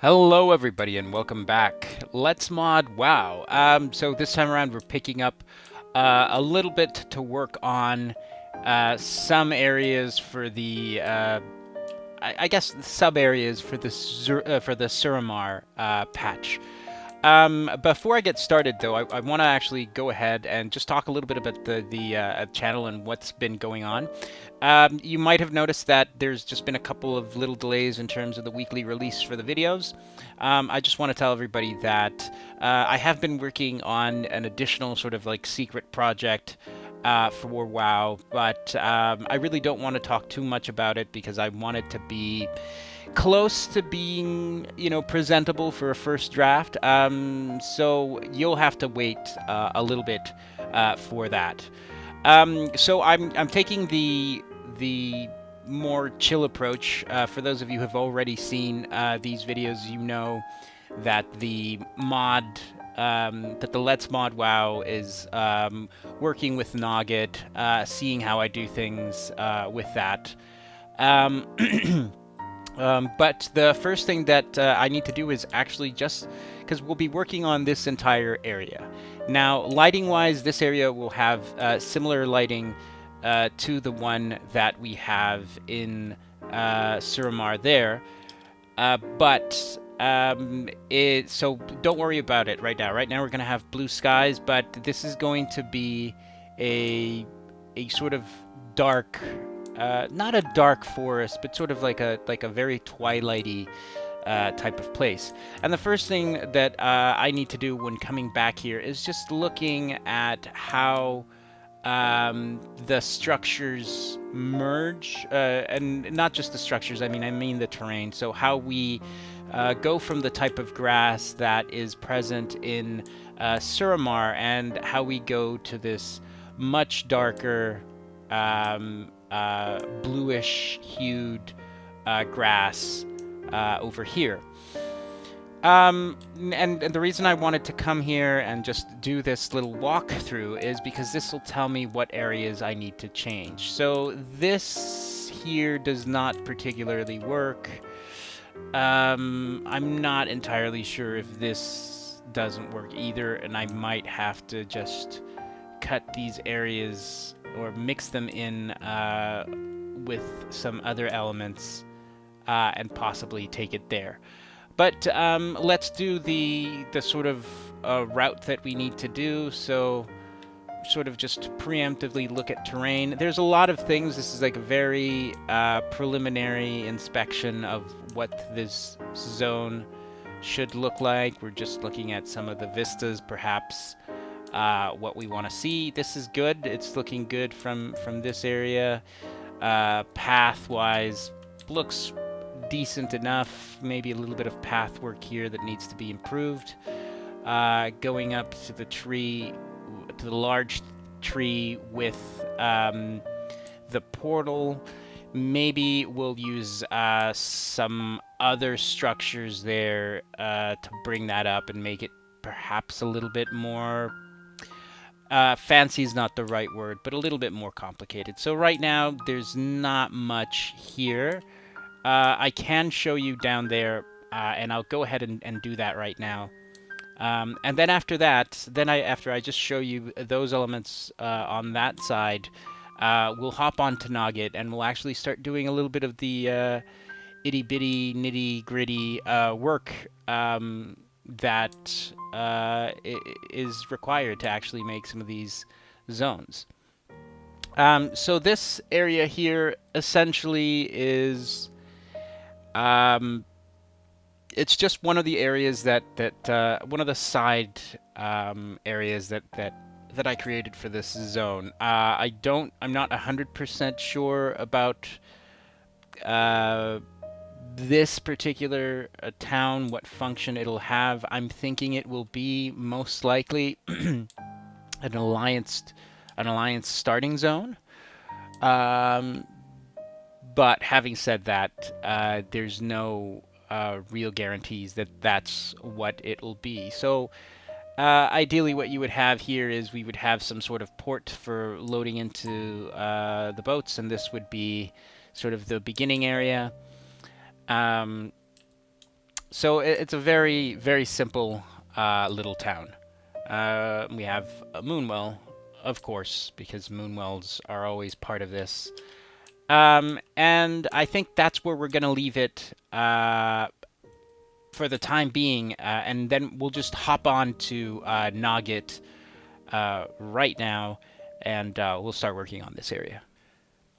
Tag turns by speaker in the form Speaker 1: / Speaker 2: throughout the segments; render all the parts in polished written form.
Speaker 1: Hello everybody and welcome back. Let's mod WoW. So this time around we're picking up a little bit to work on some areas for the I guess sub areas for the for the Suramar patch. Before I get started, though, I want to actually go ahead and just talk a little bit about the channel and what's been going on. You might have noticed that there's just been a couple of little delays in terms of the weekly release for the videos. I just want to tell everybody that I have been working on an additional sort of like secret project for WoW, but I really don't want to talk too much about it because I want it to be close to being, presentable for a first draft. So you'll have to wait a little bit for that. So I'm taking the more chill approach. For those of you who have already seen these videos, you know that that the Let's Mod WoW is working with Noggit, seeing how I do things with that. Um, but the first thing that I need to do is actually just because we'll be working on this entire area. Now, lighting-wise, this area will have similar lighting to the one that we have in Suramar there, so don't worry about it right now. Right now, we're going to have blue skies, but this is going to be a sort of dark. Not a dark forest, but sort of like a very twilighty type of place. And the first thing that I need to do when coming back here is just looking at how the structures merge, and not just the structures. I mean the terrain. So how we go from the type of grass that is present in Suramar, and how we go to this much darker. Bluish hued grass over here. And the reason I wanted to come here and just do this little walkthrough is because this will tell me what areas I need to change. So this here does not particularly work. I'm not entirely sure if this doesn't work either, and I might have to just cut these areas or mix them in with some other elements and possibly take it there. But let's do the sort of route that we need to do. So sort of just preemptively look at terrain. There's a lot of things. This is like a very preliminary inspection of what this zone should look like. We're just looking at some of the vistas, perhaps. What we want to see. This is good. It's looking good from this area. Path-wise, looks decent enough. Maybe a little bit of path work here that needs to be improved. Going up to the tree, to the large tree with the portal. Maybe we'll use some other structures there to bring that up and make it perhaps a little bit more fancy is not the right word, but a little bit more complicated. So right now, there's not much here. I can show you down there, and I'll go ahead and do that right now. And then after that, after I just show you those elements on that side, we'll hop on to Noggit, and we'll actually start doing a little bit of the itty-bitty, nitty-gritty work that is required to actually make some of these zones. So this area here essentially is it's just one of the areas that one of the side areas that I created for this zone. I'm not 100% sure about this particular town, what function it'll have. I'm thinking it will be most likely an alliance starting zone. But having said that, there's no real guarantees that that's what it'll be. So ideally what you would have here is we would have some sort of port for loading into the boats, and this would be sort of the beginning area. So it's a very, very simple little town. We have a moonwell, of course, because moonwells are always part of this. And I think that's where we're going to leave it for the time being. And then we'll just hop on to Noggit right now, and we'll start working on this area.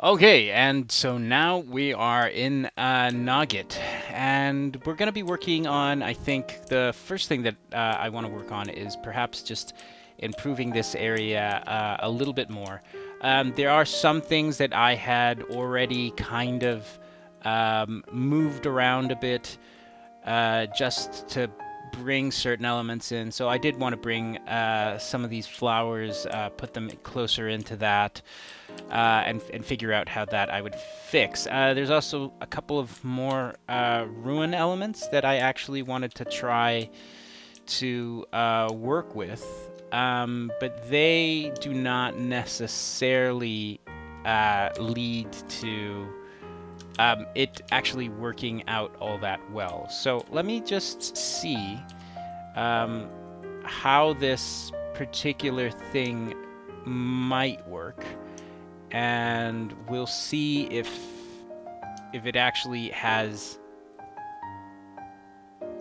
Speaker 1: Okay, and so now we are in Noggit, and we're going to be working on, I think, the first thing that I want to work on is perhaps just improving this area a little bit more. There are some things that I had already kind of moved around a bit just to bring certain elements in. So I did want to bring some of these flowers, put them closer into that, and figure out how that I would fix. There's also a couple of more ruin elements that I actually wanted to try to work with, but they do not necessarily lead to it actually working out all that well. So let me just see how this particular thing might work, and we'll see if it actually has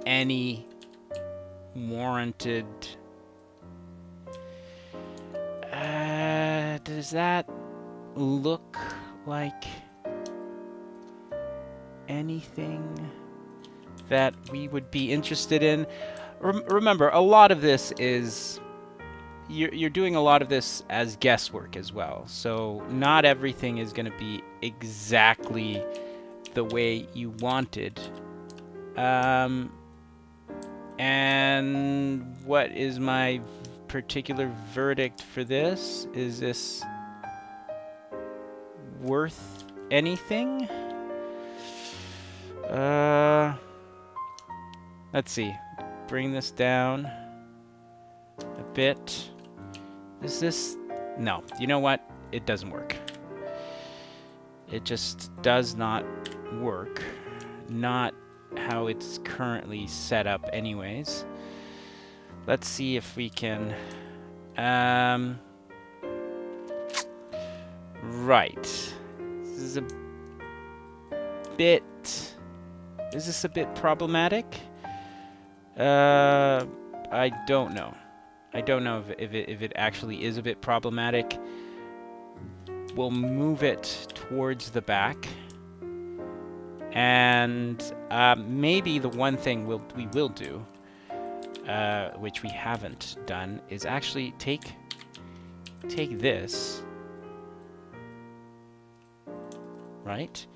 Speaker 1: any warranted. Does that look like anything that we would be interested in? Remember, a lot of this is you're doing a lot of this as guesswork as well, so not everything is going to be exactly the way you wanted. And what is my particular verdict for this? Is this worth anything? Let's see. Bring this down a bit. Is this... No. You know what? It doesn't work. It just does not work. Not how it's currently set up anyways. Let's see if we can... Right. This is a bit... Is this a bit problematic? I don't know. I don't know if it actually is a bit problematic. We'll move it towards the back. And maybe the one thing we will do, which we haven't done, is actually take this, right?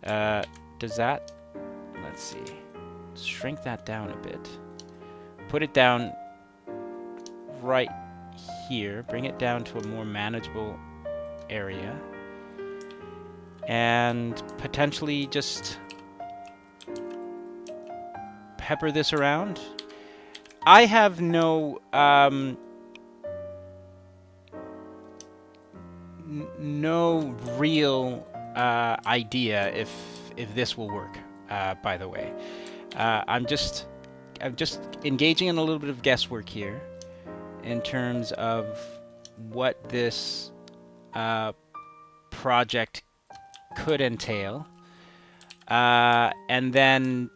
Speaker 1: Does that... Let's see. Shrink that down a bit. Put it down right here. Bring it down to a more manageable area. And potentially just pepper this around. I have no no real idea if this will work. By the way, I'm just engaging in a little bit of guesswork here in terms of what this project could entail, and then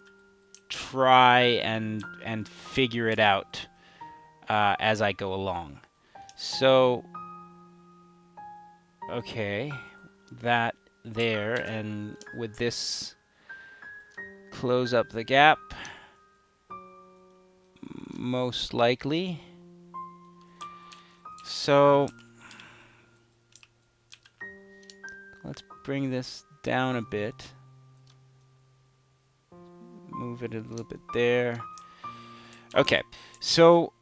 Speaker 1: try and figure it out as I go along. So, okay, that there, and with this, close up the gap, most likely. So let's bring this down a bit. Move it a little bit there. Okay, so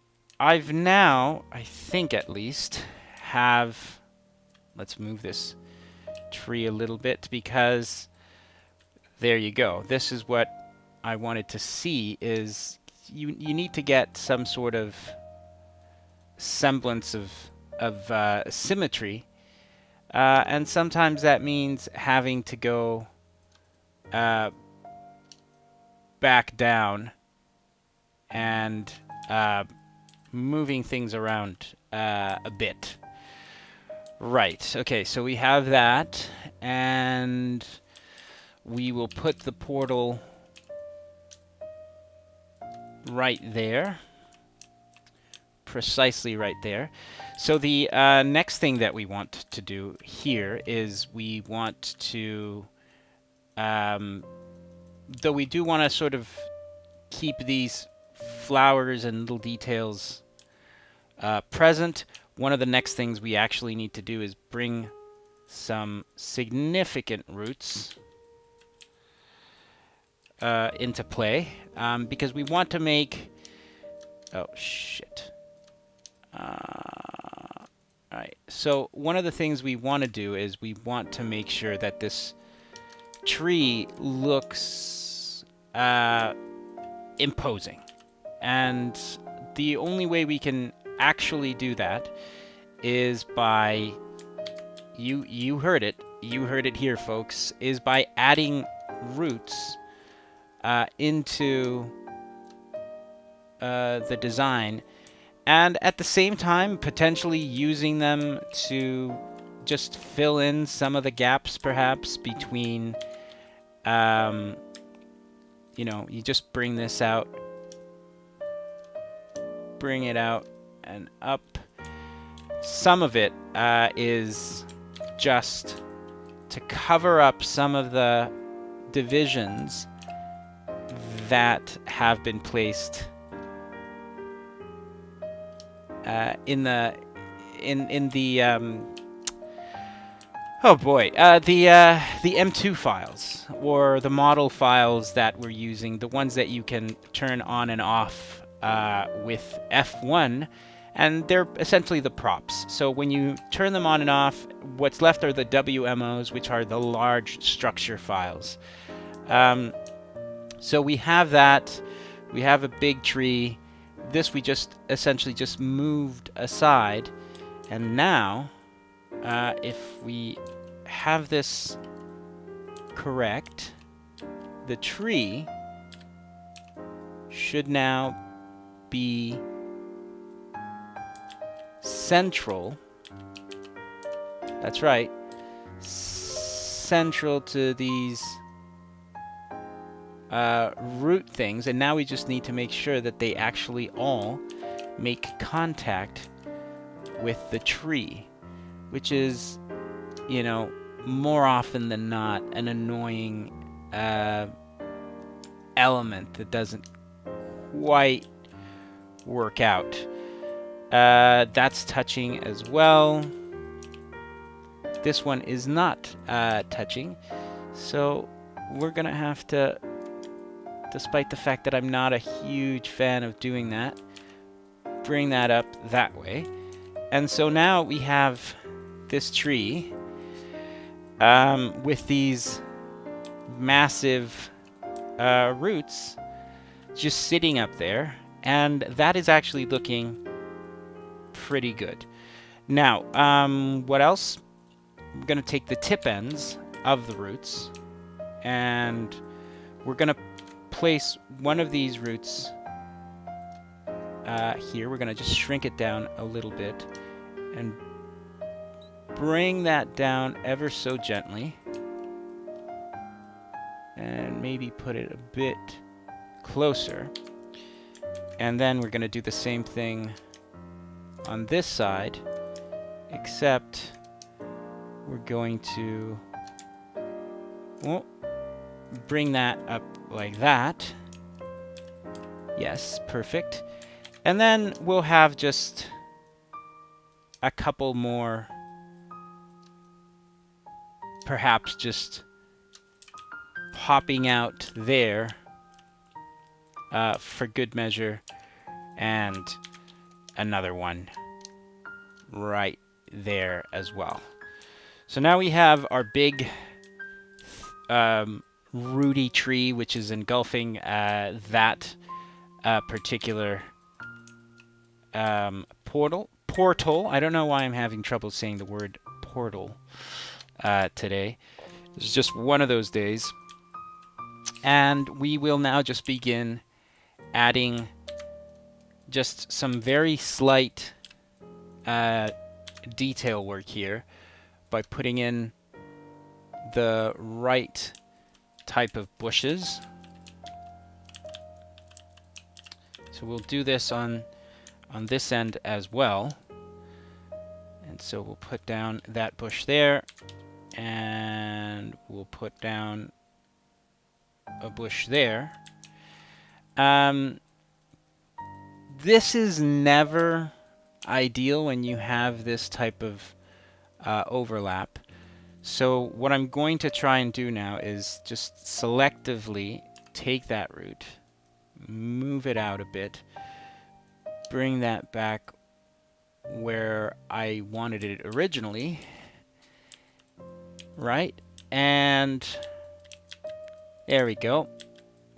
Speaker 1: I've now, I think at least, have... Let's move this tree a little bit, because there you go. This is what I wanted to see, is you need to get some sort of semblance of symmetry. And sometimes that means having to go back down and moving things around a bit. Right, okay, so we have that, and we will put the portal right there. Precisely right there. So the next thing that we want to do here is we want to, though we do want to sort of keep these flowers and little details present, one of the next things we actually need to do is bring some significant roots into play, because we want to make... Oh, shit. Alright, so one of the things we want to do is we want to make sure that this tree looks imposing. And the only way we can actually do that is by... You heard it. You heard it here, folks. Is by adding roots into the design, and at the same time potentially using them to just fill in some of the gaps, perhaps between, you know, you just bring this out, bring it out and up. Some of it is just to cover up some of the divisions that have been placed in the oh boy, the M2 files, or the model files that we're using, the ones that you can turn on and off with F1, and they're essentially the props. So when you turn them on and off, what's left are the WMOs, which are the large structure files. So we have that. We have a big tree. This we just essentially just moved aside, and now if we have this correct, the tree should now be central. That's right, central to these root things, and now we just need to make sure that they actually all make contact with the tree, which is, you know, more often than not an annoying element that doesn't quite work out. That's touching as well. This one is not touching, so we're gonna have to, despite the fact that I'm not a huge fan of doing that, bring that up that way. And so now we have this tree with these massive roots just sitting up there, and that is actually looking pretty good. Now, what else? We're going to take the tip ends of the roots, and we're going to place one of these roots here. We're going to just shrink it down a little bit and bring that down ever so gently, and maybe put it a bit closer. And then we're going to do the same thing on this side, except we're going to bring that up like that. Yes, perfect. And then we'll have just a couple more, perhaps just popping out there for good measure, and another one right there as well. So now we have our big rooty tree, which is engulfing that particular portal. I don't know why I'm having trouble saying the word portal today. It's just one of those days. And we will now just begin adding just some very slight detail work here by putting in the right type of bushes. So we'll do this on this end as well. And so we'll put down that bush there, and we'll put down a bush there. This is never ideal when you have this type of overlap. So what I'm going to try and do now is just selectively take that root, move it out a bit, bring that back where I wanted it originally, right? And there we go.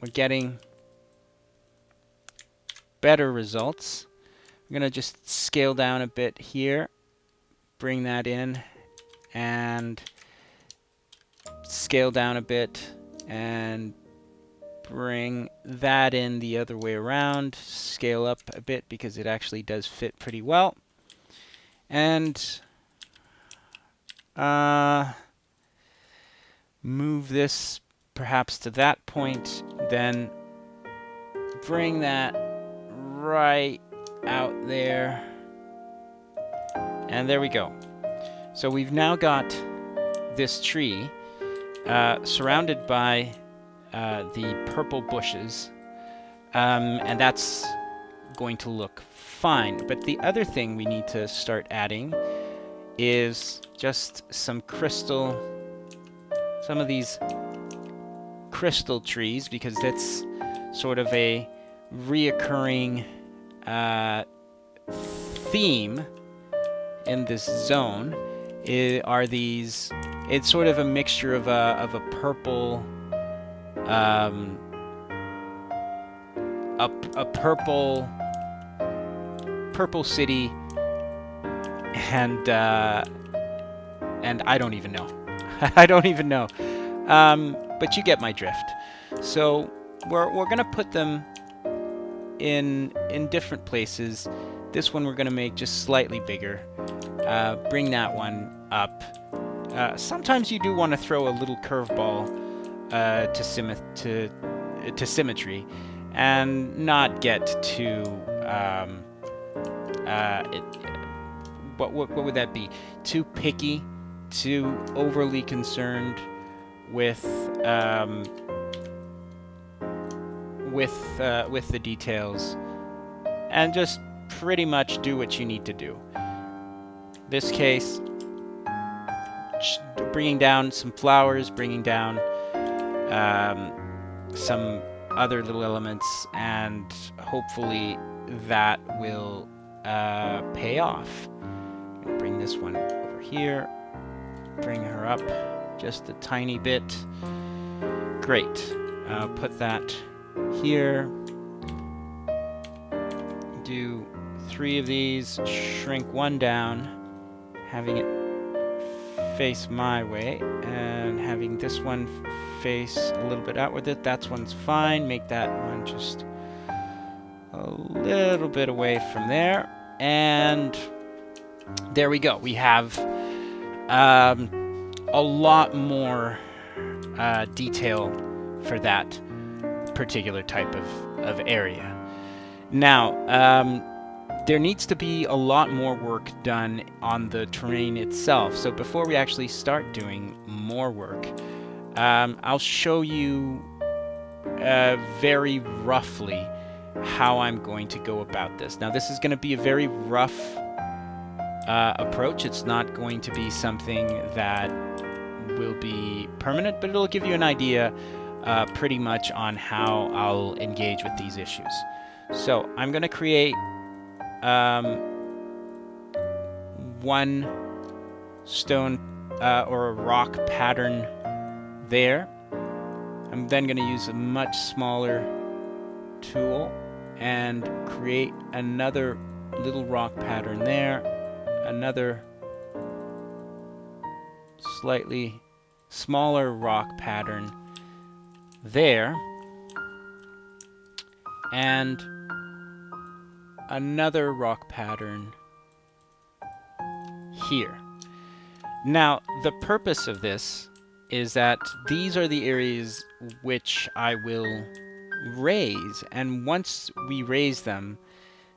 Speaker 1: We're getting better results. I'm going to just scale down a bit here, bring that in, and scale down a bit, and bring that in the other way around, scale up a bit because it actually does fit pretty well. And move this perhaps to that point, then bring that right out there, and there we go. So we've now got this tree surrounded by the purple bushes, and that's going to look fine. But the other thing we need to start adding is just some of these crystal trees, because that's sort of a reoccurring theme in this zone. It's sort of a mixture of a purple, a purple city, and I don't even know. I don't even know. But you get my drift. So we're gonna put them in different places. This one we're gonna make just slightly bigger. Bring that one up. Sometimes you do want to throw a little curveball to symmetry, and not get too what would that be? Too picky, too overly concerned with the details, and just pretty much do what you need to do. This case, bringing down some flowers, bringing down some other little elements, and hopefully that will pay off. Bring this one over here, bring her up just a tiny bit. Great. Put that here. Do 3 of these, shrink one down, having it face my way, and having this one face a little bit outward. That one's fine. Make that one just a little bit away from there, and there we go. We have a lot more detail for that particular type of area. Now, there needs to be a lot more work done on the terrain itself. So before we actually start doing more work, I'll show you very roughly how I'm going to go about this. Now, this is going to be a very rough approach. It's not going to be something that will be permanent, but it'll give you an idea pretty much on how I'll engage with these issues. So I'm going to create one stone or a rock pattern there. I'm then going to use a much smaller tool and create another little rock pattern there, another slightly smaller rock pattern there, and another rock pattern here. Now, the purpose of this is that these are the areas which I will raise, and once we raise them,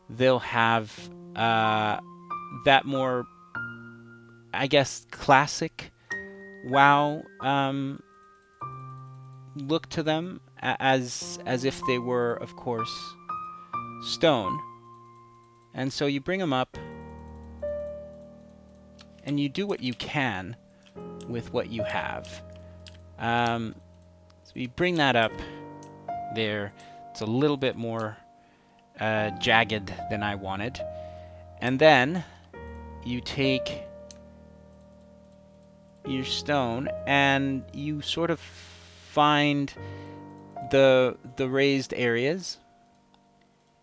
Speaker 1: they'll have that more, I guess, classic WoW look to them, as if they were, of course, stone. And so you bring them up, and you do what you can with what you have. So you bring that up there. It's a little bit more jagged than I wanted. And then you take your stone and you sort of find the raised areas,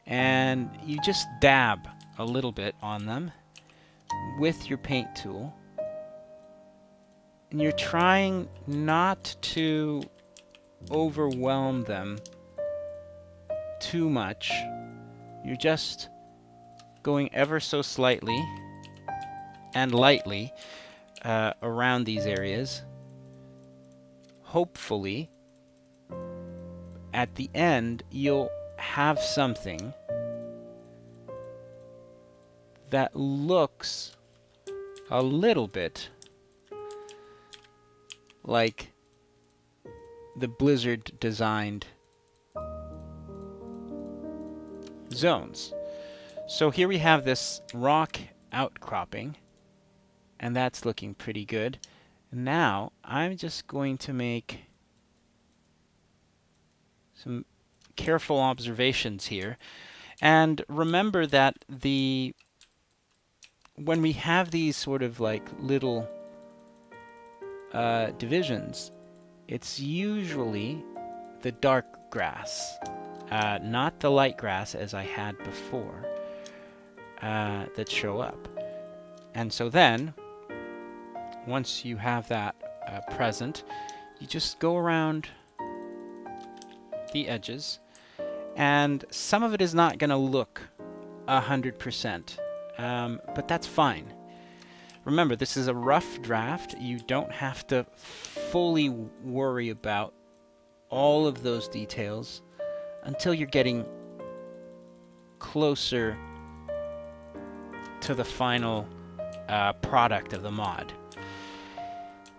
Speaker 1: and you just dab a little bit on them with your paint tool, and you're trying not to overwhelm them too much. You're just going ever so slightly and lightly around these areas. Hopefully, at the end, you'll have something that looks a little bit like the Blizzard designed zones. So here we have this rock outcropping, and that's looking pretty good. Now I'm just going to make some careful observations here, and remember that when we have these sort of like little divisions, it's usually the dark grass, not the light grass as I had before, that show up. And so then, once you have that present, you just go around the edges, and some of it is not going to look 100%, but that's fine. Remember, this is a rough draft. You don't have to fully worry about all of those details until you're getting closer to the final product of the mod.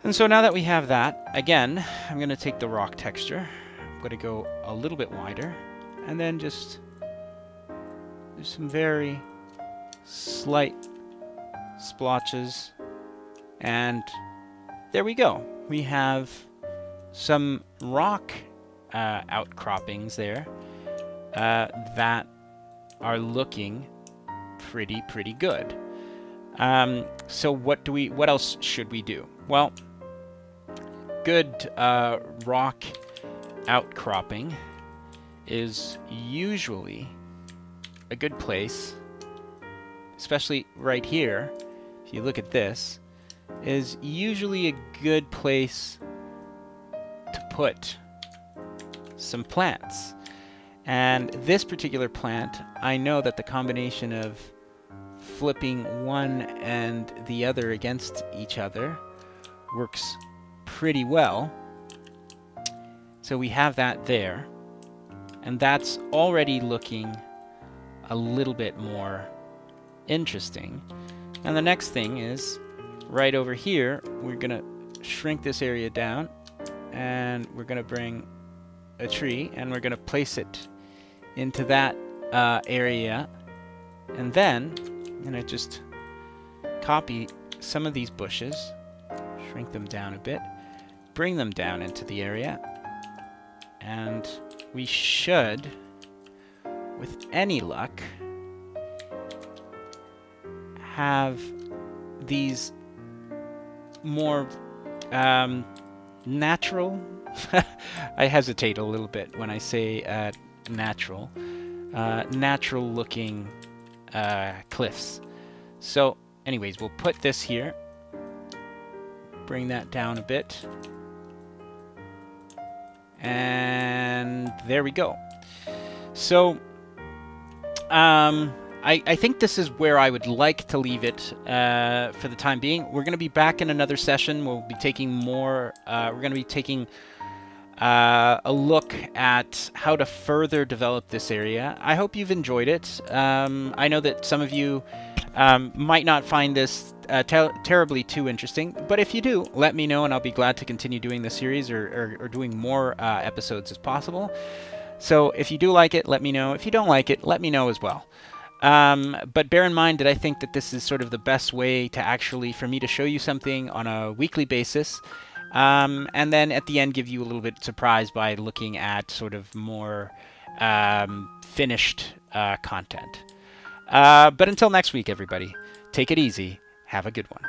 Speaker 1: And so now that we have that, again, I'm going to take the rock texture. I'm going to go a little bit wider, and then just do some very slight splotches, and there we go. We have some rock outcroppings there that are looking pretty good. So what else should we do? Well, good rock outcropping is usually a good place, especially right here. If you look at this, is usually a good place to put some plants. And this particular plant, I know that the combination of flipping one and the other against each other works pretty well. So we have that there, and that's already looking a little bit more interesting. And the next thing is, right over here, we're going to shrink this area down, and we're going to bring a tree, and we're going to place it into that area. And then I'm going to just copy some of these bushes, shrink them down a bit, bring them down into the area, and we should, with any luck, have these more natural I hesitate a little bit when I say natural looking cliffs. So anyways, we'll put this here, bring that down a bit, and there we go. So I think this is where I would like to leave it for the time being. We're going to be back in another session. We'll be taking more. We're going to be taking a look at how to further develop this area. I hope you've enjoyed it. I know that some of you might not find this terribly too interesting, but if you do, let me know and I'll be glad to continue doing the series or doing more episodes as possible. So if you do like it, let me know. If you don't like it, let me know as well. But bear in mind that I think that this is sort of the best way to actually, for me to show you something on a weekly basis, and then at the end give you a little bit surprised by looking at sort of more finished content. But until next week, everybody, take it easy. Have a good one.